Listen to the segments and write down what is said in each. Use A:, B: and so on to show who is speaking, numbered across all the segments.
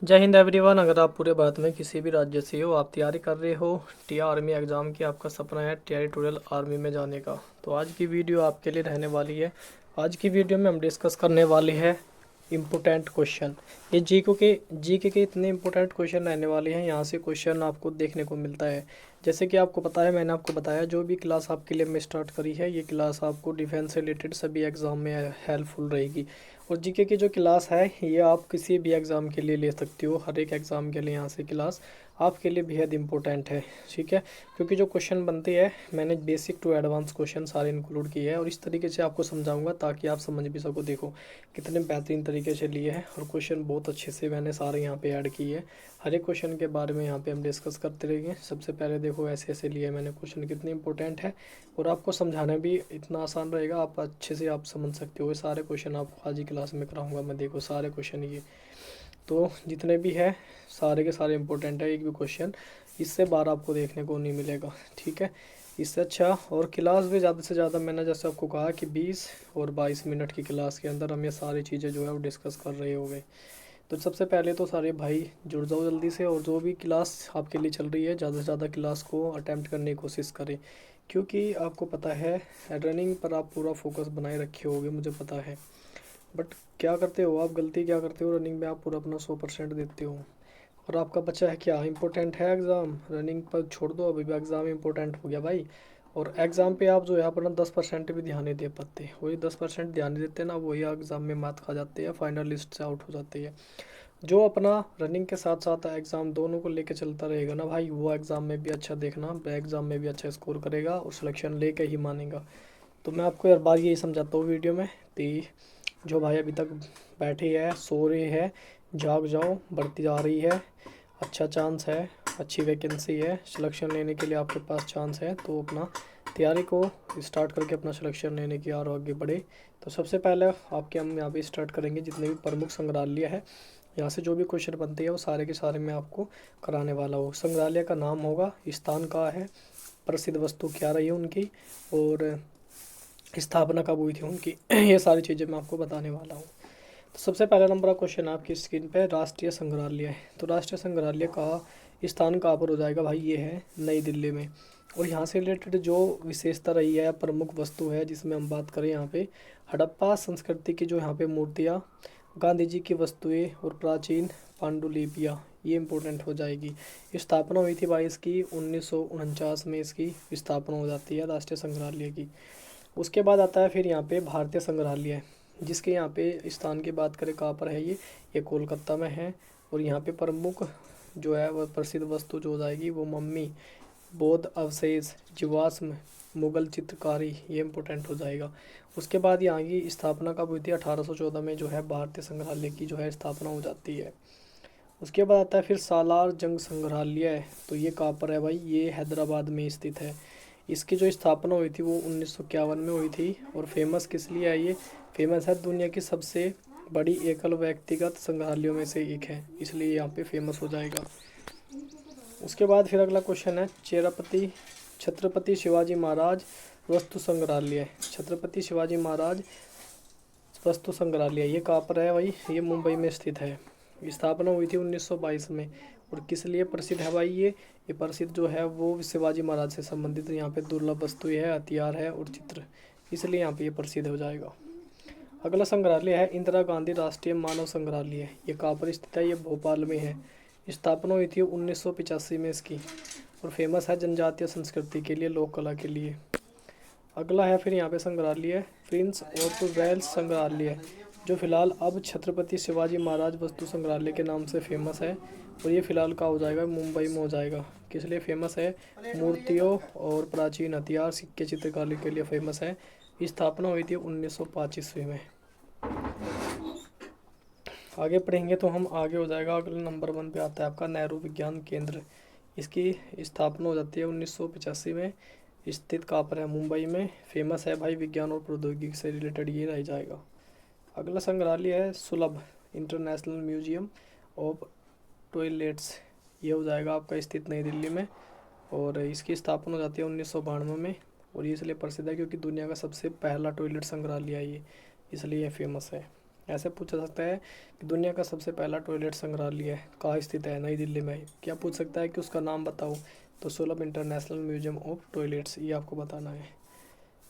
A: जय हिंद एवरीवन। अगर आप पूरे भारत में किसी भी राज्य से हो, आप तैयारी कर रहे हो टीआर आर्मी एग्ज़ाम की, आपका सपना है टेरिटोरियल आर्मी में जाने का, तो आज की वीडियो आपके लिए रहने वाली है। आज की वीडियो में हम डिस्कस करने वाले हैं इम्पोर्टेंट क्वेश्चन। ये जीके के इतने इम्पोर्टेंट क्वेश्चन रहने वाले हैं, यहाँ से क्वेश्चन आपको देखने को मिलता है। जैसे कि आपको पता है, मैंने आपको बताया जो भी क्लास आपके लिए मैं स्टार्ट करी है, ये क्लास आपको डिफेंस से रिलेटेड सभी एग्ज़ाम में हेल्पफुल रहेगी। और जीके की जो क्लास है, ये आप किसी भी एग्ज़ाम के लिए ले सकते हो। हर एक एग्ज़ाम के लिए यहाँ से क्लास आपके लिए बेहद इंपॉर्टेंट है, ठीक है। क्योंकि जो क्वेश्चन बनते हैं, मैंने बेसिक टू एडवांस क्वेश्चन सारे इंक्लूड किए हैं और इस तरीके से आपको समझाऊंगा ताकि आप समझ भी सको। देखो कितने बेहतरीन तरीके से लिए हैं और क्वेश्चन बहुत अच्छे से मैंने सारे यहाँ पे ऐड किए हैं। हर एक क्वेश्चन के बारे में यहाँ पे हम डिस्कस करते रहेंगे। सबसे पहले देखो ऐसे ऐसे लिए मैंने क्वेश्चन, कितने इंपॉर्टेंट है और आपको समझाना भी इतना आसान रहेगा, आप अच्छे से आप समझ सकते हो। ये सारे क्वेश्चन आपको आज ही क्लास में कराऊंगा मैं। देखो सारे क्वेश्चन ये तो जितने भी है सारे के सारे इंपॉर्टेंट है। एक भी क्वेश्चन इससे बाहर आपको देखने को नहीं मिलेगा, ठीक है। इससे अच्छा और क्लास भी ज़्यादा से ज़्यादा, मैंने जैसे आपको कहा कि 20 और 22 मिनट की क्लास के अंदर हम ये सारी चीज़ें जो है वो डिस्कस कर रहे होंगे। तो सबसे पहले तो सारे भाई जुड़ जाओ जल्दी से, और जो भी क्लास आपके लिए चल रही है ज़्यादा से ज़्यादा क्लास को अटेम्प्ट करने की कोशिश करें। क्योंकि आपको पता है रनिंग पर आप पूरा फोकस बनाए रखे होगे, मुझे पता है। बट क्या करते हो आप, गलती क्या करते हो, रनिंग में आप पूरा अपना 100% देते हो और आपका बच्चा है क्या इंपॉर्टेंट है एग्ज़ाम। रनिंग पर छोड़ दो, अभी भी एग्ज़ाम इंपॉर्टेंट हो गया भाई। और एग्ज़ाम पे आप जो है अपना 10% भी ध्यान नहीं दे पाते, वही 10% ध्यान नहीं देते ना, वही एग्ज़ाम में मात खा जाते हैं, फाइनल लिस्ट से आउट हो जाते हैं। जो अपना रनिंग के साथ साथ एग्ज़ाम दोनों को लेके चलता रहेगा ना भाई, वो एग्ज़ाम में भी अच्छा देखना, एग्ज़ाम में भी अच्छा स्कोर करेगा और सिलेक्शन लेके ही मानेगा। तो मैं आपको हर बार यही समझाता हूँ वीडियो में। तो जो भाई अभी तक बैठे हैं, सो रहे हैं, जाग जाओ, बढ़ती जा रही है, अच्छा चांस है, अच्छी वैकेंसी है, सिलेक्शन लेने के लिए आपके पास चांस है। तो अपना तैयारी को स्टार्ट करके अपना सिलेक्शन लेने की और आगे बढ़े। तो सबसे पहले आपके हम यहाँ पे स्टार्ट करेंगे जितने भी प्रमुख संग्रहालय है, यहाँ से जो भी क्वेश्चन बनते हैं वो सारे के सारे मैं आपको कराने वाला हूँ। संग्रहालय का नाम होगा, स्थान कहाँ है, प्रसिद्ध वस्तु क्या रही है उनकी, और स्थापना कब हुई थी उनकी ये सारी चीज़ें मैं आपको बताने वाला हूँ। तो सबसे पहला नंबर का क्वेश्चन आपकी स्क्रीन पे राष्ट्रीय संग्रहालय है। तो राष्ट्रीय संग्रहालय का स्थान कहाँ पर हो जाएगा भाई, ये है नई दिल्ली में। और यहाँ से रिलेटेड जो विशेषता रही है, प्रमुख वस्तु है जिसमें हम बात करें, यहाँ पे हड़प्पा संस्कृति की जो यहाँ पे मूर्तियाँ, गांधी जी की वस्तुएं और प्राचीन पांडुलिपियाँ, ये इंपॉर्टेंट हो जाएगी। स्थापना हुई थी भाई इसकी 1949 में, इसकी स्थापना हो जाती है राष्ट्रीय संग्रहालय की। उसके बाद आता है फिर यहाँ पे भारतीय संग्रहालय, जिसके यहाँ पे स्थान की बात करें कहाँ पर है ये कोलकाता में है। और यहाँ पे प्रमुख जो है वह प्रसिद्ध वस्तु जो हो जाएगी वो मम्मी, बौद्ध अवशेष, जीवाश्म, मुगल चित्रकारी, ये इम्पोर्टेंट हो जाएगा। उसके बाद यहाँ की स्थापना कब हुई थी, 1814 में जो है भारतीय संग्रहालय की जो है स्थापना हो जाती है। उसके बाद आता है फिर सालार जंग संग्रहालय। तो ये कहाँ पर है भाई, ये हैदराबाद में स्थित है। इसकी जो स्थापना हुई थी वो 1951 में हुई थी। और फेमस किस लिए है ये, फेमस है दुनिया की सबसे बड़ी एकल व्यक्तिगत संग्रहालयों में से एक है, इसलिए यहाँ पे फेमस हो जाएगा। उसके बाद फिर अगला क्वेश्चन है चेरापति छत्रपति शिवाजी महाराज वस्तु संग्रहालय। छत्रपति शिवाजी महाराज वस्तु संग्रहालय ये कहाँ पर है भाई, ये मुंबई में स्थित है। स्थापना हुई थी 1922 में। और किस लिए प्रसिद्ध है भाई, ये प्रसिद्ध जो है वो शिवाजी महाराज से संबंधित यहाँ पे दुर्लभ वस्तुएं है, हथियार है और चित्र, इसलिए यहाँ पे ये प्रसिद्ध हो जाएगा। अगला संग्रहालय है इंदिरा गांधी राष्ट्रीय मानव संग्रहालय। ये कहाँ पर स्थित है, ये भोपाल में है। स्थापना हुई थी 1985 में इसकी। और फेमस है जनजातीय संस्कृति के लिए, लोक कला के लिए। अगला है फिर यहाँ पे संग्रहालय प्रिंस ऑफ वेल्स संग्रहालय, जो फिलहाल अब छत्रपति शिवाजी महाराज वस्तु संग्रहालय के नाम से फेमस है। और ये फिलहाल कहाँ हो जाएगा, मुंबई में हो जाएगा। किस लिए फेमस है, मूर्तियों और प्राचीन हथियार, सिक्के, चित्रकारी के लिए फेमस है। स्थापना हुई थी 1905 ईस्वी में। आगे पढ़ेंगे तो हम आगे हो जाएगा। अगले नंबर 1 पे आता है आपका नेहरू विज्ञान केंद्र। इसकी स्थापना हो जाती है 1985 में। स्थित कहाँ पर है, मुंबई में। फेमस है भाई विज्ञान और प्रौद्योगिकी से रिलेटेड ये रह जाएगा। अगला संग्रहालय है सुलभ इंटरनेशनल म्यूजियम ऑफ टॉयलेट्स। ये हो जाएगा आपका स्थित नई दिल्ली में। और इसकी स्थापना हो जाती है 1992 में। और ये इसलिए प्रसिद्ध है क्योंकि दुनिया का सबसे पहला टॉयलेट संग्रहालय है ये, इसलिए ये फेमस है। ऐसे पूछा सकता है कि दुनिया का सबसे पहला टॉयलेट संग्रहालय कहाँ स्थित है, नई दिल्ली में। क्या पूछ सकता है कि उसका नाम बताओ, तो सोलम इंटरनेशनल म्यूजियम ऑफ टॉयलेट्स, ये आपको बताना है।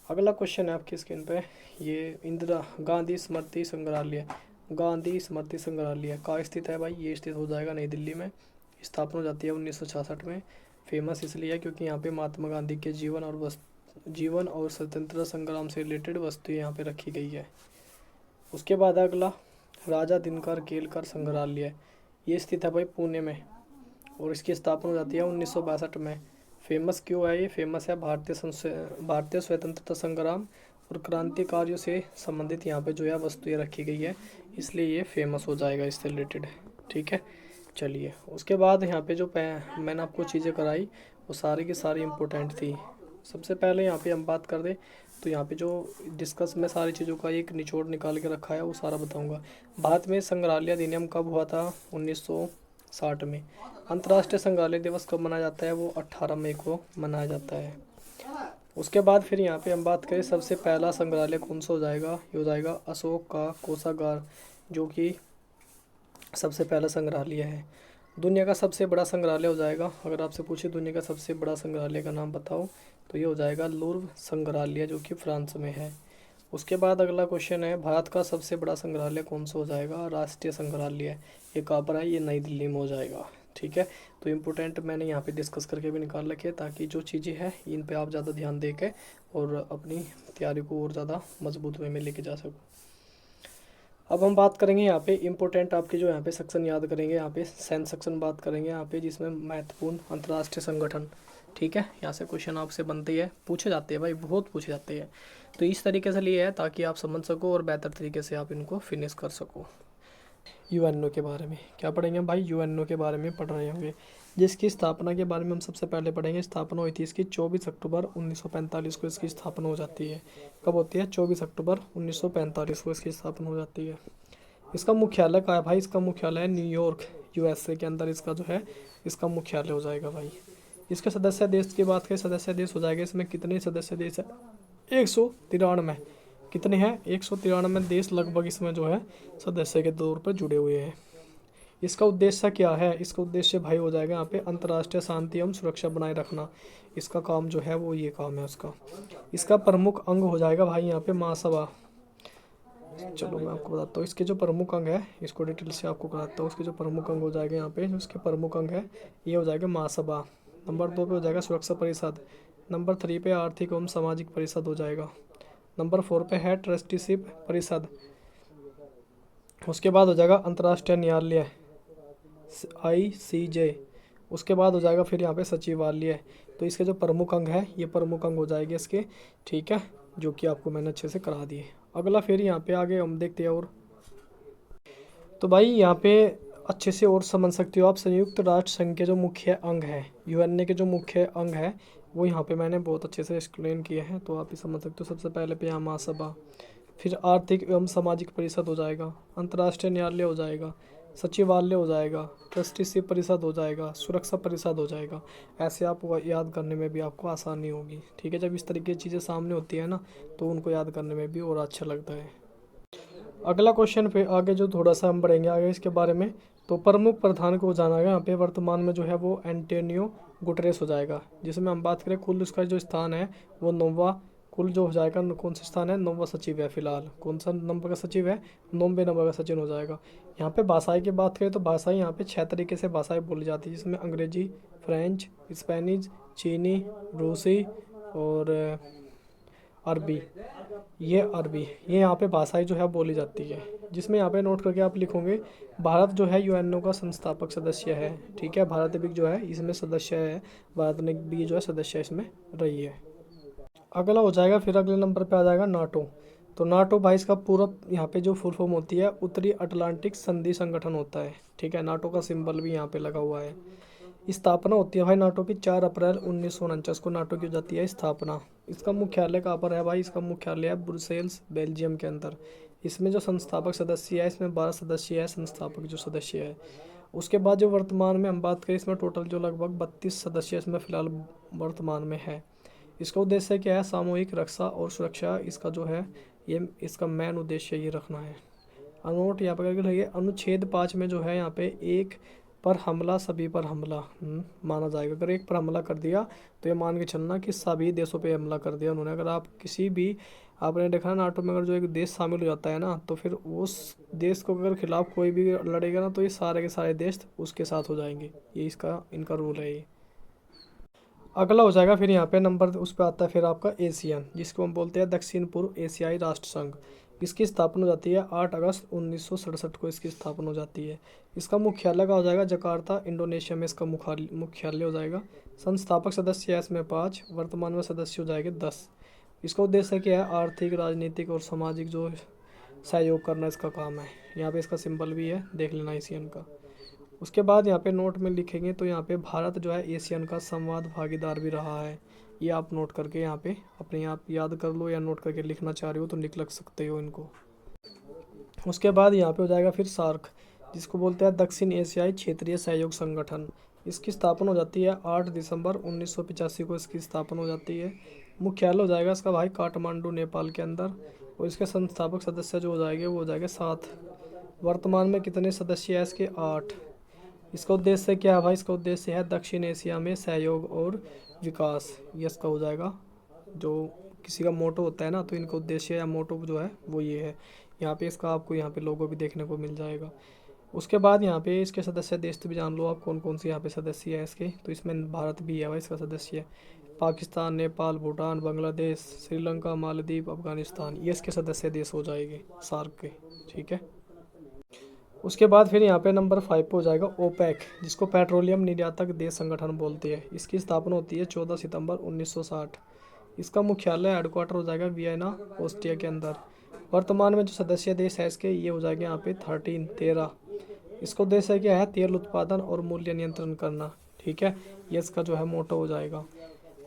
A: अगला क्वेश्चन है आपकी स्क्रीन पे, ये इंदिरा गांधी स्मृति संग्रहालय, गांधी स्मृति संग्रहालय कहाँ स्थित है भाई, ये स्थित हो जाएगा नई दिल्ली में। स्थापना हो जाती है 1966 में। फेमस इसलिए है क्योंकि यहाँ पे महात्मा गांधी के जीवन और स्वतंत्रता संग्राम से रिलेटेड वस्तुएं यहाँ पे रखी गई है। उसके बाद अगला राजा दिनकर केलकर संग्रहालय, ये स्थित है भाई पुणे में, और इसकी स्थापना हो जाती है 1962 में। फेमस क्यों है ये, फेमस है भारतीय स्वतंत्रता संग्राम और क्रांतिकारियों से संबंधित यहाँ पे जो है वस्तुएं रखी गई है, इसलिए ये फेमस हो जाएगा इससे रिलेटेड। ठीक है, चलिए उसके बाद यहाँ पे जो मैंने आपको चीज़ें कराई वो सारी की सारी इम्पोर्टेंट थी। सबसे पहले यहाँ पे हम बात कर दें तो यहाँ पे जो डिस्कस में सारी चीज़ों का एक निचोड़ निकाल के रखा है वो सारा बताऊंगा। भारत में संग्रहालय अधिनियम कब हुआ था, 1960 में। अंतर्राष्ट्रीय संग्रहालय दिवस कब मनाया जाता है, वो 18 मई को मनाया जाता है। उसके बाद फिर यहाँ पे हम बात करें सबसे पहला संग्रहालय कौन सा हो जाएगा, ये हो जाएगा अशोक का कोषागार, जो कि सबसे पहला संग्रहालय है। दुनिया का सबसे बड़ा संग्रहालय हो जाएगा, अगर आपसे पूछे दुनिया का सबसे बड़ा संग्रहालय का नाम बताओ, तो ये हो जाएगा लूव्र संग्रहालय, जो कि फ्रांस में है। उसके बाद अगला क्वेश्चन है भारत का सबसे बड़ा संग्रहालय कौन सा हो जाएगा, राष्ट्रीय संग्रहालय, ये कहाँ पर है, ये नई दिल्ली में हो जाएगा। ठीक है, तो इम्पोर्टेंट मैंने यहाँ पे डिस्कस करके भी निकाल रखे ताकि जो चीज़ें हैं इन पे आप ज़्यादा ध्यान दे के और अपनी तैयारी को और ज़्यादा मजबूत वे में लेके जा सको। अब हम बात करेंगे यहाँ पे इम्पोर्टेंट आपके जो यहाँ पे सेक्शन याद करेंगे, यहाँ पे सेंस सेक्शन बात करेंगे यहाँ पे, जिसमें महत्वपूर्ण अंतर्राष्ट्रीय संगठन। ठीक है, यहाँ से क्वेश्चन आपसे बनते हैं, पूछे जाते हैं भाई, बहुत पूछे जाते हैं, तो इस तरीके से लिए है ताकि आप समझ सको और बेहतर तरीके से आप इनको फिनिश कर सको। यूएनओ के बारे में क्या पढ़ेंगे भाई, यूएनओ के बारे में पढ़ रहे होंगे, जिसकी स्थापना के बारे में हम सबसे पहले पढ़ेंगे। स्थापना हुई थी इसकी 24 अक्टूबर 1945 को इसकी स्थापना हो जाती है। कब होती है, 24 अक्टूबर 1945 को इसकी स्थापना हो जाती है। इसका मुख्यालय कहाँ है भाई, इसका मुख्यालय है न्यूयॉर्क, यूएसए के अंदर इसका जो है इसका मुख्यालय हो जाएगा भाई। इसके सदस्य देश की बात करें, सदस्य देश हो जाएगा, इसमें कितने सदस्य देश है, 193। कितने हैं, 193 देश लगभग इसमें जो है सदस्य के तौर पर जुड़े हुए हैं। इसका उद्देश्य क्या है, इसका उद्देश्य भाई हो जाएगा यहाँ पे अंतर्राष्ट्रीय शांति एवं सुरक्षा बनाए रखना, इसका काम जो है वो ये काम है उसका। इसका प्रमुख अंग हो जाएगा भाई यहाँ पे महासभा। चलो मैं आपको बताता हूँ इसके जो प्रमुख अंग है, इसको डिटेल से आपको बताता हूँ। इसके जो प्रमुख अंग हो जाएगा यहाँ पे, जो इसके प्रमुख अंग है ये हो जाएगा महासभा। नंबर 2 पे हो जाएगा सुरक्षा परिषद। नंबर 3 पे आर्थिक एवं सामाजिक परिषद हो जाएगा। नंबर 4 पे है ट्रस्टीशिप परिषद। उसके बाद हो जाएगा अंतर्राष्ट्रीय न्यायालय ICJ। उसके बाद हो जाएगा फिर यहाँ पे सचिवालय। तो इसके जो प्रमुख अंग है ये प्रमुख अंग हो जाएंगे इसके। ठीक है, जो कि आपको मैंने अच्छे से करा दिए। अगला फिर यहाँ पे आगे हम देखते हैं और तो भाई यहाँ पे अच्छे से और समझ सकते हो आप। संयुक्त राष्ट्र संघ के जो मुख्य अंग है, यूएनए के जो मुख्य अंग है वो यहाँ पे मैंने बहुत अच्छे से एक्सप्लेन किए हैं, तो आप ही समझ सकते हो। सबसे पहले पे यहाँ महासभा, फिर आर्थिक एवं सामाजिक परिषद हो जाएगा, अंतर्राष्ट्रीय न्यायालय हो जाएगा, सचिवालय हो जाएगा, ट्रस्टीशिप परिषद हो जाएगा, सुरक्षा परिषद हो जाएगा। ऐसे आप याद करने में भी आपको आसानी होगी। ठीक है, जब इस तरीके की चीज़ें सामने होती है ना तो उनको याद करने में भी और अच्छा लगता है। अगला क्वेश्चन पे आगे जो थोड़ा सा हम बढ़ेंगे आगे इसके बारे में, तो प्रमुख प्रधान को जाना है यहाँ पे वर्तमान में जो है वो एंटोनियो गुटरेस हो जाएगा। जिसमें हम बात करें कुल उसका जो स्थान है वो 9वां, कुल जो हो जाएगा कौन सा स्थान है, 9वां सचिव है फिलहाल। कौन सा नंबर का सचिव है, 9वें नंबर का सचिव हो जाएगा। यहाँ पे भाषाई की बात करें तो भाषाई यहाँ पे 6 तरीके से भाषाएं बोली जाती है, जिसमें अंग्रेजी, फ्रेंच, स्पेनिश, चीनी, रूसी और अरबी। ये यहाँ पे भाषाएं जो है बोली जाती है। जिसमें यहाँ पे नोट करके आप लिखोगे भारत जो है यूएनओ का संस्थापक सदस्य है। ठीक है, भारत भी जो है इसमें सदस्य है, भारत ने भी जो है सदस्य इसमें रही है। अगला हो जाएगा फिर अगले नंबर पे आ जाएगा नाटो। तो नाटो भाई इसका पूरा यहाँ पे जो फुल फॉर्म होती है उत्तरी अटलांटिक संधि संगठन होता है। ठीक है, नाटो का सिंबल भी यहाँ पे लगा हुआ है। स्थापना होती है भाई नाटो की 4 अप्रैल 1949 को नाटो की हो जाती है स्थापना। इसका मुख्यालय कहाँ पर है भाई, इसका मुख्यालय है ब्रुसेल्स बेल्जियम के अंदर। इसमें जो संस्थापक सदस्य है इसमें 12 सदस्य है, संस्थापक जो सदस्य है। उसके बाद जो वर्तमान में हम बात करें इसमें टोटल जो लगभग 32 सदस्य इसमें फिलहाल वर्तमान में है। इसका उद्देश्य क्या है, सामूहिक रक्षा और सुरक्षा, इसका जो है ये इसका मेन उद्देश्य ये रखना है। अनोट यहाँ पर करके लगे। अनुच्छेद 5 में जो है यहाँ पे एक पर हमला सभी पर हमला माना जाएगा। अगर एक पर हमला कर दिया तो ये मान के चलना कि सभी देशों पे हमला कर दिया उन्होंने। अगर आप किसी भी, आपने देखा ना नाटो में, अगर जो एक देश शामिल हो जाता है ना, तो फिर उस देश को अगर खिलाफ कोई भी लड़ेगा ना, तो ये सारे के सारे देश उसके साथ हो जाएंगे। ये इसका इनका रूल है ये। अगला हो जाएगा फिर यहाँ पे नंबर उस पर आता है फिर आपका एशियन, जिसको हम बोलते हैं दक्षिण पूर्व एशियाई राष्ट्र संघ। इसकी स्थापना हो जाती है 8 अगस्त 1967 को इसकी स्थापना हो जाती है। इसका मुख्यालय का हो जाएगा जकार्ता, इंडोनेशिया में इसका मुख्यालय हो जाएगा। संस्थापक सदस्य है इसमें 5, वर्तमान में सदस्य हो जाएंगे 10। इसका उद्देश्य क्या है? आर्थिक, राजनीतिक और सामाजिक जो सहयोग करना इसका काम है। यहाँ पे इसका सिंबल भी है, देख लेना एशियन का। उसके बाद यहाँ पे नोट में लिखेंगे तो यहाँ पे भारत जो है एशियन का संवाद भागीदार भी रहा है। ये आप नोट करके यहाँ पे अपने आप याद कर लो, या नोट करके लिखना चाह रहे हो तो लिख सकते हो इनको। उसके बाद यहाँ पे हो जाएगा फिर सार्क, जिसको बोलते हैं दक्षिण एशियाई क्षेत्रीय सहयोग संगठन। इसकी स्थापना हो जाती है 8 दिसंबर 1985 को इसकी स्थापना हो जाती है। मुख्यालय हो जाएगा इसका भाई काठमांडू, नेपाल के अंदर। और इसके संस्थापक सदस्य जो हो जाएंगे वो हो जाएंगे 7। वर्तमान में कितने सदस्य हैं इसके? 8। इसका उद्देश्य क्या है भाई? इसका उद्देश्य है दक्षिण एशिया में सहयोग और विकास। ये इसका हो जाएगा। जो किसी का मोटो होता है ना, तो इनका उद्देश्य या मोटो जो है वो ये है। यहाँ पे इसका आपको यहाँ पे लोगो भी देखने को मिल जाएगा। उसके बाद यहाँ पे इसके सदस्य देश भी जान लो आप कौन कौन से यहाँ पे सदस्य है इसके। तो इसमें भारत भी है भाई इसका सदस्य। पाकिस्तान, नेपाल, भूटान, बांग्लादेश, श्रीलंका, मालदीव, अफगानिस्तान, ये इसके सदस्य देश हो जाएंगे सार्क के। ठीक है। उसके बाद फिर यहाँ पे नंबर 5 पे हो जाएगा ओपेक, जिसको पेट्रोलियम निर्यातक देश संगठन बोलते हैं। इसकी स्थापना होती है 14 सितंबर 1960। इसका मुख्यालय हेडक्वार्टर हो जाएगा वियना, ऑस्ट्रिया के अंदर। वर्तमान में जो सदस्य देश है इसके ये हो जाएंगे यहाँ पे 13। इसका उद्देश्य क्या है? तेल उत्पादन और मूल्य नियंत्रण करना। ठीक है, ये इसका जो है मोटो हो जाएगा।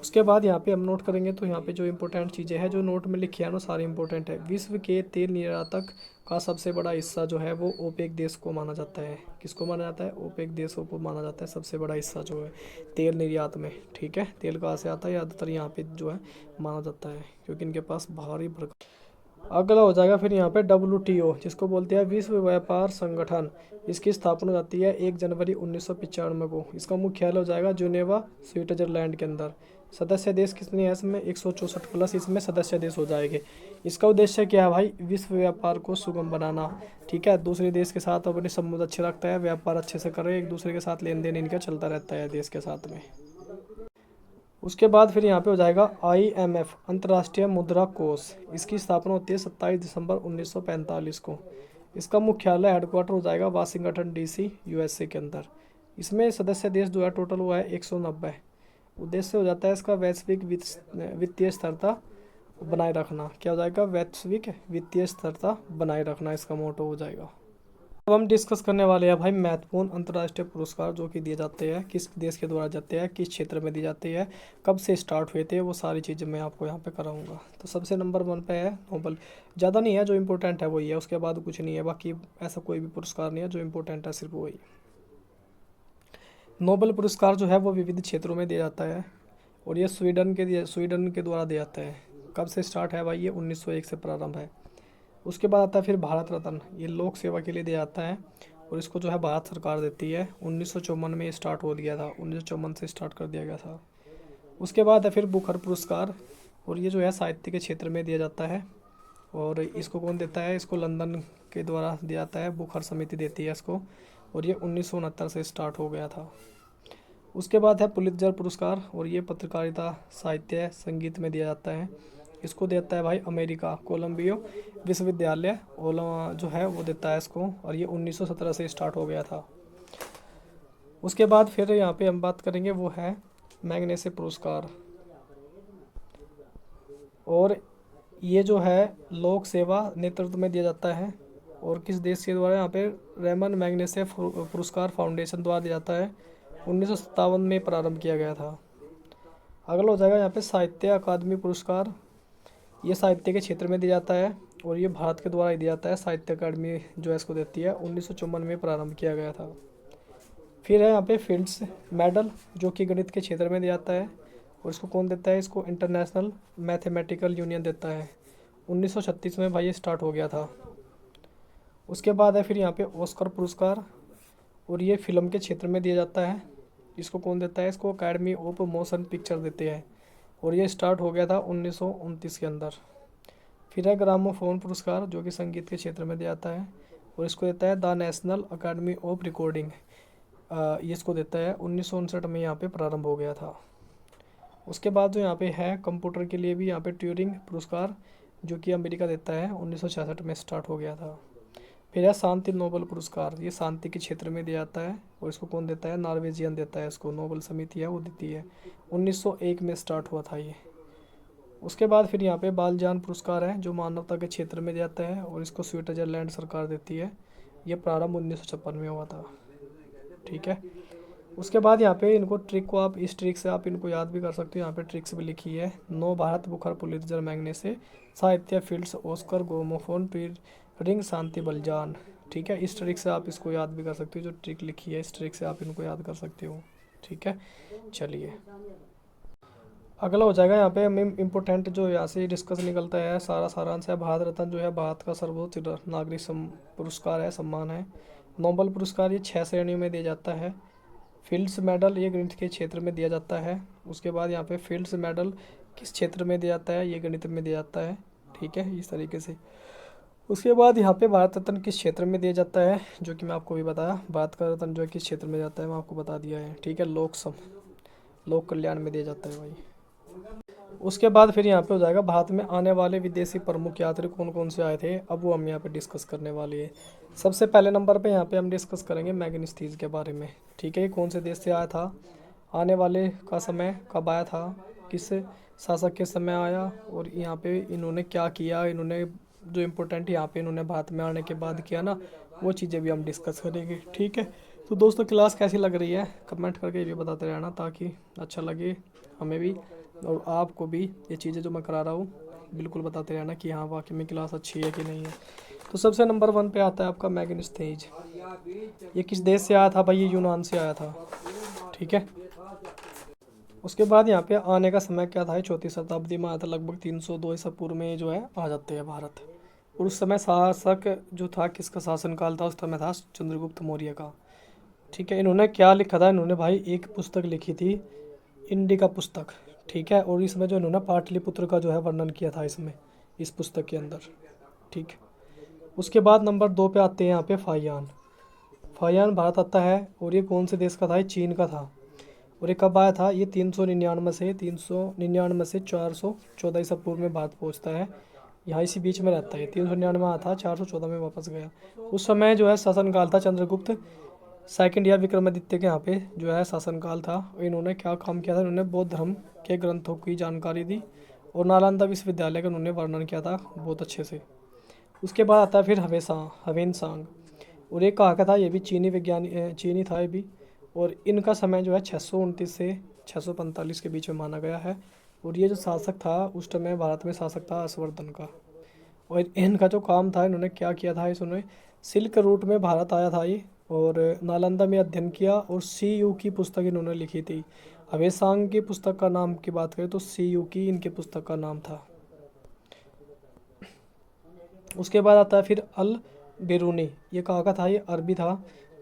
A: उसके बाद यहाँ पे हम नोट करेंगे तो यहाँ पे जो इंपॉर्टेंट चीज़ें हैं जो नोट में लिखी है ना, सारी इंपॉर्टेंट है। विश्व के तेल निर्यातक का सबसे बड़ा हिस्सा जो है वो ओपेक देश को माना जाता है। किसको माना जाता है? ओपेक देशों को माना जाता है सबसे बड़ा हिस्सा जो है तेल निर्यात में। ठीक है, तेल कहाँ से आता है? ज़्यादातर यहाँ पे जो है माना जाता है, क्योंकि इनके पास भारी भरकम। अगला हो जाएगा फिर यहाँ पे WTO, जिसको बोलते हैं विश्व व्यापार संगठन। इसकी स्थापना हो जाती है 1 जनवरी 1995 को। इसका मुख्यालय हो जाएगा जुनेवा, स्विट्जरलैंड के अंदर। सदस्य देश कितने हैं इसमें? 164 प्लस इसमें सदस्य देश हो जाएंगे। इसका उद्देश्य क्या है भाई? विश्व व्यापार को सुगम बनाना। ठीक है, दूसरे देश के साथ अपने संबंध अच्छे रखता है, व्यापार अच्छे से करे, एक दूसरे के साथ लेन देन इनका चलता रहता है देश के साथ में। उसके बाद फिर यहाँ पे हो जाएगा IMF, अंतर्राष्ट्रीय मुद्रा कोष। इसकी स्थापना होती है 27 दिसंबर 1945 को। इसका मुख्यालय हेडक्वार्टर हो जाएगा वाशिंगटन DC, USA के अंदर। इसमें सदस्य देश जो है टोटल हुआ है 190। उद्देश्य हो जाता है इसका वैश्विक वित्तीय स्थिरता बनाए रखना। क्या हो जाएगा? वैश्विक वित्तीय स्थिरता बनाए रखना इसका मोटो हो जाएगा। अब हम डिस्कस करने वाले हैं भाई महत्वपूर्ण अंतर्राष्ट्रीय पुरस्कार जो कि दिए जाते हैं, किस देश के द्वारा जाते हैं, किस क्षेत्र में दिए जाते हैं, कब से स्टार्ट हुए थे, वो सारी चीज़ें मैं आपको यहाँ पे कराऊंगा। तो सबसे नंबर 1 पे है नोबल। ज़्यादा नहीं है, जो इम्पोर्टेंट है वही है, उसके बाद कुछ नहीं है। बाकी ऐसा कोई भी पुरस्कार नहीं है, जो इम्पोर्टेंट है सिर्फ वही। नोबल पुरस्कार जो है वो विविध क्षेत्रों में दिया जाता है, और ये स्वीडन के द्वारा दिया जाता है। कब से स्टार्ट है भाई? ये 1901 से प्रारंभ है। उसके बाद आता है फिर भारत रत्न, ये लोक सेवा के लिए दिया जाता है, और इसको जो है भारत सरकार देती है। 1954 में स्टार्ट हो गया था, 1954 से स्टार्ट कर दिया गया था। उसके बाद है फिर बुखर पुरस्कार, और ये जो है साहित्य के क्षेत्र में दिया जाता है। और इसको कौन देता है? इसको लंदन के द्वारा दिया जाता है, बुखर समिति देती है इसको, और ये 1969 से स्टार्ट हो गया था। उसके बाद है पुलित्जर पुरस्कार, और ये पत्रकारिता, साहित्य, संगीत में दिया जाता है। इसको देता है भाई अमेरिका, कोलंबिया विश्वविद्यालय जो है वो देता है इसको, और ये 1917 से स्टार्ट हो गया था। उसके बाद फिर यहाँ पे हम बात करेंगे वो है मैग्सेसे पुरस्कार, और ये जो है लोक सेवा नेतृत्व में दिया जाता है। और किस देश के द्वारा? यहाँ पे रेमन मैग्सेसे पुरस्कार फाउंडेशन द्वारा दिया जाता है। 1957 में प्रारंभ किया गया था। अगला हो जाएगा यहाँ पे साहित्य अकादमी पुरस्कार। ये साहित्य के क्षेत्र में दिया जाता है, और ये भारत के द्वारा ही दिया जाता है। साहित्य अकादमी जो है इसको देती है, 1954 में प्रारंभ किया गया था। फिर है यहाँ पे फील्ड्स मेडल, जो कि गणित के क्षेत्र में दिया जाता है, और इसको कौन देता है? इसको इंटरनेशनल मैथमेटिकल यूनियन देता है। 1936 में भाई ये स्टार्ट हो गया था। उसके बाद है फिर यहाँ पे ऑस्कर पुरस्कार, और ये फिल्म के क्षेत्र में दिया जाता है। इसको कौन देता है? इसको अकेडमी ऑफ मोशन पिक्चर देते हैं, और ये स्टार्ट हो गया था 1929 के अंदर। फिर है ग्रामोफोन पुरस्कार, जो कि संगीत के क्षेत्र में दिया जाता है, और इसको देता है the national academy of recording. ये इसको देता है 1959 में यहाँ पे प्रारंभ हो गया था। उसके बाद जो यहाँ पे है कंप्यूटर के लिए भी यहाँ पे ट्यूरिंग पुरस्कार, जो कि अमेरिका देता है, 1966 में स्टार्ट हो गया था। फिर है शांति नोबेल पुरस्कार, ये शांति के क्षेत्र में दिया जाता है, और इसको कौन देता है? नॉर्वेजियन देता है इसको, नोबेल समिति है वो देती है। 1901 में स्टार्ट हुआ था ये। उसके बाद फिर यहाँ पे बालजान पुरस्कार है, जो मानवता के क्षेत्र में दिया जाता है, और इसको स्विट्जरलैंड सरकार देती है। ये प्रारंभ 1956 में हुआ था। ठीक है। उसके बाद यहाँ पे इनको ट्रिक को आप इस ट्रिक से आप इनको याद भी कर सकते हो। यहाँ पे ट्रिक्स भी लिखी है। नो भारत बुखार पुलित्जर मैग्नेसे साहित्य फील्ड्स ऑस्कर गोमोफोन ट्वीर रिंग शांति बलजान। ठीक है, इस ट्रिक से आप इसको याद भी कर सकते हो। जो ट्रिक लिखी है इस ट्रिक से आप इनको याद कर सकते हो। ठीक है, चलिए अगला हो जाएगा। यहाँ पे इम्पोर्टेंट जो यहाँ से डिस्कस निकलता है, सारा सारांश है। भारत रत्न जो है भारत का सर्वोच्च नागरिक पुरस्कार है, सम्मान है। नोबेल पुरस्कार ये 6 श्रेणियों में दिया जाता है। फील्ड्स मेडल ये गणित के क्षेत्र में दिया जाता है। उसके बाद यहाँ पे फील्ड्स मेडल किस क्षेत्र में दिया जाता है? ये गणित में दिया जाता है। ठीक है, इस तरीके से। उसके बाद यहाँ पे भारत रत्न किस क्षेत्र में दिया जाता है, जो कि मैं आपको भी बताया। भारत का रत्न जो है किस क्षेत्र में जाता है मैं आपको बता दिया है। ठीक है, लोक कल्याण में दिया जाता है भाई। उसके बाद फिर यहाँ पे हो जाएगा भारत में आने वाले विदेशी प्रमुख यात्री कौन कौन से आए थे। अब वो हम यहाँ पे डिस्कस करने वाले हैं। सबसे पहले नंबर पे यहाँ पे हम डिस्कस करेंगे मैग्नेस्टीज के बारे में। ठीक है, ये कौन से देश से आया था, आने वाले का समय कब आया था, किस शासक के समय आया, और यहाँ पे इन्होंने क्या किया, इन्होंने जो इम्पोर्टेंट यहाँ पे इन्होंने भारत में आने के बाद किया ना, वो चीज़ें भी हम डिस्कस करेंगे। ठीक है, तो दोस्तों क्लास कैसी लग रही है कमेंट करके ये भी बताते रहना, ताकि अच्छा लगे हमें भी और आपको भी। ये चीज़ें जो मैं करा रहा हूँ बिल्कुल बताते रहना कि हाँ वाकई में क्लास अच्छी है कि नहीं है। तो सबसे नंबर 1 पे आता है आपका मैग्नेस्टीज। ये किस देश से आया था भाई? ये यूनान से आया था। ठीक है, उसके बाद यहाँ पे आने का समय क्या था? 4वीं शताब्दी में आया था, लगभग 302 ईसा पूर्व में जो है आ जाते हैं भारत। और उस समय शासक जो था, किसका शासनकाल था उस समय? था चंद्रगुप्त मौर्य का। ठीक है, इन्होंने क्या लिखा था? इन्होंने भाई एक पुस्तक लिखी थी, इंडिका पुस्तक। ठीक है, और इसमें जो इन्होंने पाटलिपुत्र का जो है वर्णन किया था इसमें, इस पुस्तक के अंदर। ठीक, उसके बाद नंबर 2 पे आते हैं यहाँ पे फाहियान। फाहियान भारत आता है, और ये कौन से देश का था? ये चीन का था। और ये कब आया था? ये 399 से 414 ईसा पूर्व में भारत पहुँचता है। यहाँ इसी बीच में रहता है। 399 आया था, 414 में वापस गया। उस समय जो है शासनकाल था चंद्रगुप्त सेकंड या विक्रमादित्य के यहाँ पे जो है शासनकाल था। इन्होंने क्या काम किया था? इन्होंने बौद्ध धर्म के ग्रंथों की जानकारी दी, और नालंदा विश्वविद्यालय का उन्होंने वर्णन किया था बहुत अच्छे से। उसके बाद आता है फिर हवेनसांग, और एक कहा था, ये भी चीनी विज्ञानी चीनी था ये भी। और इनका समय जो है 629 से 645 के बीच में माना गया है। और ये जो शासक था उस समय भारत में शासक था हर्षवर्धन का। और इनका जो काम था, इन्होंने क्या किया था? इन्होंने सिल्क रूट में भारत आया था ये, और नालंदा में अध्ययन किया, और CU की पुस्तक इन्होंने लिखी थी। हवेसांग की पुस्तक का नाम की बात करें तो CU की इनकी पुस्तक का नाम था। उसके बाद आता है फिर अल बेरूनी। ये कहाँ का था? ये अरबी था,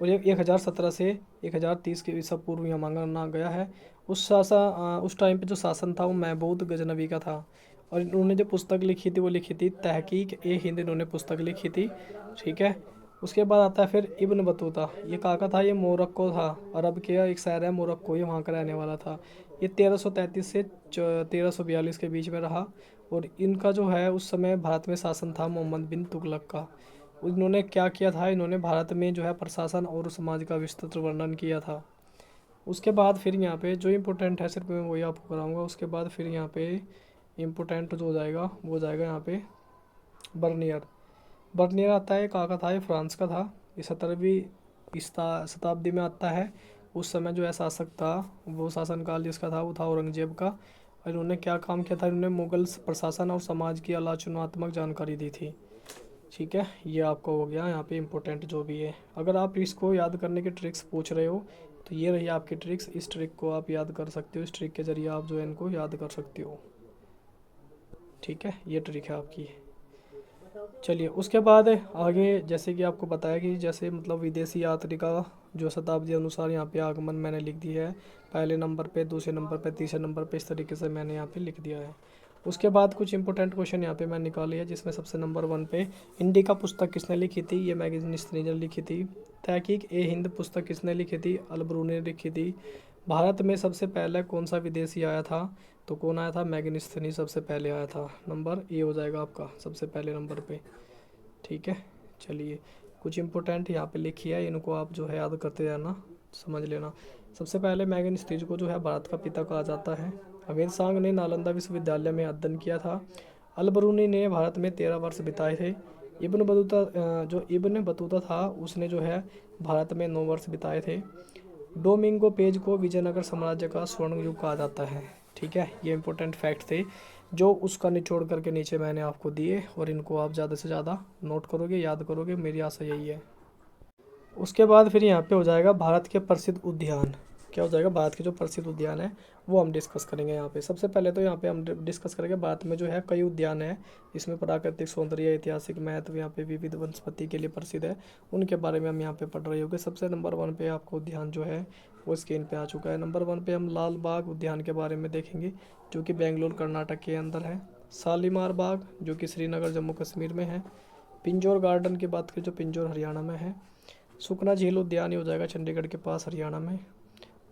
A: और ये 1017 से 1030 के ईसा पूर्व यहाँ मांगा गया है। उस टाइम पे जो शासन था वो महमूद गजनवी का था। और इन्होंने जो पुस्तक लिखी थी वो लिखी थी तहकीक ए हिंद, इन्होंने पुस्तक लिखी थी। ठीक है, उसके बाद आता है फिर इब्न बतूता। ये कहाँ का था? ये मोरक्को था, अरब के एक शहर है मोरक्को, ये वहाँ का रहने वाला था। ये 1333 से 1342 के बीच में रहा। और इनका जो है उस समय भारत में शासन था मोहम्मद बिन तुगलक का। इन्होंने क्या किया था? इन्होंने भारत में जो है प्रशासन और समाज का विस्तृत वर्णन किया था। उसके बाद फिर यहाँ पे जो इम्पोर्टेंट है सिर्फ मैं वही आपको कराऊंगा। उसके बाद फिर यहाँ पे इम्पोर्टेंट जो हो जाएगा वो हो जाएगा यहाँ पे बर्नियर आता है। कहाँ का था? ये फ्रांस का था। ये 17वीं शताब्दी में आता है। उस समय जो है शासक था, वो शासनकाल जिसका था वो था औरंगजेब का। और इन्होंने क्या काम किया था? इन्होंने मुगल प्रशासन और समाज की आलोचनात्मक जानकारी दी थी। ठीक है, ये आपका हो गया यहाँ पे इम्पोर्टेंट जो भी है। अगर आप इसको याद करने के ट्रिक्स पूछ रहे हो तो ये रही आपकी ट्रिक्स। इस ट्रिक को आप याद कर सकते हो, इस ट्रिक के ज़रिए आप जो है इनको याद कर सकते हो। ठीक है, ये ट्रिक है आपकी। चलिए उसके बाद आगे जैसे कि आपको बताया कि जैसे मतलब विदेशी यात्री का जो शताब्दी अनुसार यहाँ पे आगमन मैंने लिख दिया है, पहले नंबर पे, दूसरे नंबर पे, तीसरे नंबर पे, इस तरीके से मैंने यहाँ पे लिख दिया है। उसके बाद कुछ इंपॉर्टेंट क्वेश्चन यहाँ पे मैं निकाली है, जिसमें सबसे नंबर 1 पे इंडिका पुस्तक किसने लिखी थी, ये मैगनीज ने लिखी थी। तहकीक ए हिंद पुस्तक किसने लिखी थी, अलबरूनी ने लिखी थी। भारत में सबसे पहले कौन सा विदेशी आया था, तो कौन आया था, मैगनीज सबसे पहले आया था। नंबर ए हो जाएगा आपका सबसे पहले नंबर पे। ठीक है, चलिए कुछ इंपॉर्टेंट यहाँ पे लिखी है, इनको आप जो है याद करते रहना, समझ लेना। सबसे पहले मैगनीज को जो है भारत का पिता कहा जाता है। अमीर सांग ने नालंदा विश्वविद्यालय में अध्ययन किया था। अलबरूनी ने भारत में 13 वर्ष बिताए थे। इब्न बतूता जो इब्न बतूता था उसने जो है भारत में 9 वर्ष बिताए थे। डोमिंगो पेज को विजयनगर साम्राज्य का स्वर्ण युग कहा जाता है। ठीक है, ये इंपॉर्टेंट फैक्ट थे जो उसका निचोड़ करके नीचे मैंने आपको दिए, और इनको आप ज़्यादा से ज़्यादा नोट करोगे, याद करोगे, मेरी आशा यही है। उसके बाद फिर यहाँ पे हो जाएगा भारत के प्रसिद्ध उद्यान। क्या हो जाएगा, भारत के जो प्रसिद्ध उद्यान है वो हम डिस्कस करेंगे यहाँ पे। सबसे पहले तो यहाँ पे हम डिस्कस करेंगे भारत में जो है कई उद्यान है, इसमें प्राकृतिक सौंदर्य, ऐतिहासिक महत्व, यहाँ पे विविध वनस्पति के लिए प्रसिद्ध है, उनके बारे में हम यहाँ पे पढ़ रहे होंगे। सबसे नंबर 1 पे आपको उद्यान जो है वो स्क्रीन पे आ चुका है। नंबर 1 पे हम लाल बाग उद्यान के बारे में देखेंगे, जो कि बेंगलोर कर्नाटक के अंदर है। शालीमार बाग जो कि श्रीनगर जम्मू कश्मीर में है। पिंजौर गार्डन की बात करें जो पिंजौर हरियाणा में है। सुखना झील उद्यान ही हो जाएगा चंडीगढ़ के पास हरियाणा में।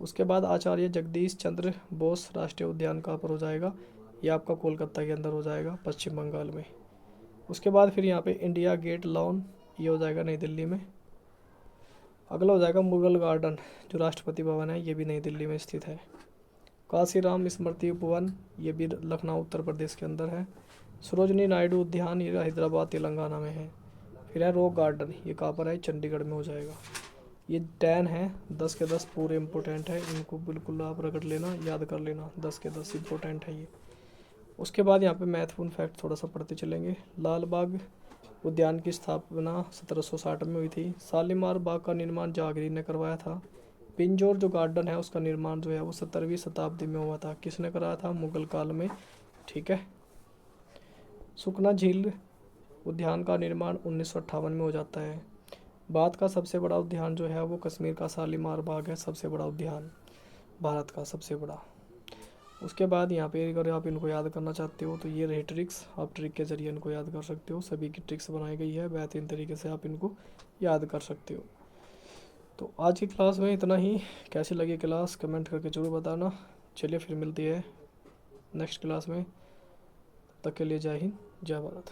A: उसके बाद आचार्य जगदीश चंद्र बोस राष्ट्रीय उद्यान कहाँ पर हो जाएगा, ये आपका कोलकाता के अंदर हो जाएगा, पश्चिम बंगाल में। उसके बाद फिर यहाँ पे इंडिया गेट लॉन, ये हो जाएगा नई दिल्ली में। अगला हो जाएगा मुगल गार्डन जो राष्ट्रपति भवन है, ये भी नई दिल्ली में स्थित है। काशीराम स्मृति उपवन, ये भी लखनऊ उत्तर प्रदेश के अंदर है। सरोजनी नायडू उद्यान, ये हैदराबाद तेलंगाना में है। फिर है रॉक गार्डन, ये कहाँ पर है, चंडीगढ़ में हो जाएगा। ये 10 है, 10 के 10 पूरे इंपॉर्टेंट है, इनको बिल्कुल आप रगड़ लेना, याद कर लेना, 10 के 10 इंपॉर्टेंट है ये। उसके बाद यहाँ पे महत्वपूर्ण फैक्ट थोड़ा सा पढ़ते चलेंगे। लाल बाग उद्यान की स्थापना 1760 में हुई थी। शालीमार बाग का निर्माण जहांगीर ने करवाया था। पिंजौर जो गार्डन है उसका निर्माण जो है वो 17वीं शताब्दी में हुआ था। किसने कराया था, मुगल काल में। ठीक है। सुखना झील उद्यान का निर्माण 1958 में हो जाता है। भारत का सबसे बड़ा उद्यान जो है वो कश्मीर का शालीमार बाग है, सबसे बड़ा उद्यान भारत का सबसे बड़ा। उसके बाद यहाँ पे अगर आप इनको याद करना चाहते हो तो ये रही ट्रिक्स, आप ट्रिक के ज़रिए इनको याद कर सकते हो। सभी की ट्रिक्स बनाई गई है, बेहतरीन तरीके से आप इनको याद कर सकते हो। तो आज की क्लास में इतना ही। कैसी लगी क्लास कमेंट करके ज़रूर बताना। चलिए फिर मिलती है नेक्स्ट क्लास में, तब तक के लिए जय हिंद, जय भारत।